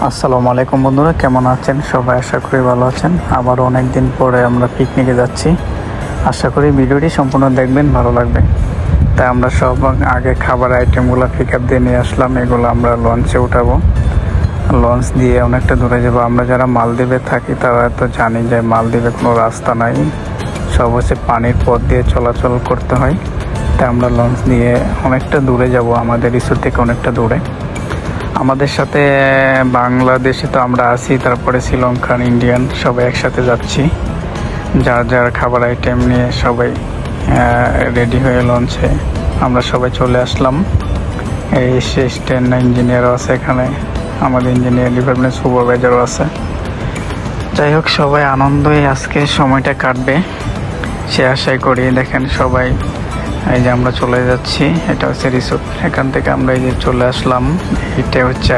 আসসালামু আলাইকুম বন্ধুরা, কেমন আছেন সবাই? আশা করি ভালো আছেন। আবার অনেক দিন পরে আমরা পিকনিকে যাচ্ছি। আশা করি ভিডিওটি সম্পূর্ণ দেখবেন, ভালো লাগবে। তাই আমরা সব আগে খাবার আইটেমগুলো পিক আপ দিয়ে নিয়ে আসলাম। এগুলো আমরা লঞ্চে উঠাবো। লঞ্চ দিয়ে অনেকটা দূরে যাবো। আমরা যারা মালদ্বীপে থাকি তারা তো জানি যে মালদ্বীপে কোনো রাস্তা নাই, সব হচ্ছে পানির পথ দিয়ে চলাচল করতে হয়। তাই আমরা লঞ্চ দিয়ে অনেকটা দূরে যাব, আমাদের রিসোর্ট থেকে অনেকটা দূরে। আমাদের সাথে বাংলাদেশে তো আমরা আছি, তারপরে শ্রীলঙ্কান, ইন্ডিয়ান সবাই একসাথে যাচ্ছি। যার যার খাবার আইটেম নিয়ে সবাই রেডি হয়ে লঞ্চে আমরা সবাই চলে আসলাম। এই অ্যাসিস্ট্যান্ট ইঞ্জিনিয়ারও আছে এখানে, আমাদের ইঞ্জিনিয়ার ডিপার্টমেন্ট সুপারভাইজারও আছে। যাই হোক, সবাই আনন্দই আজকে সময়টা কাটবে সে আশাই করি। দেখেন সবাই, এই যে আমরা চলে যাচ্ছি, এটা হচ্ছে রিসোর্ট। এখান থেকে আমরা এই যে চলে আসলাম, এটা হচ্ছে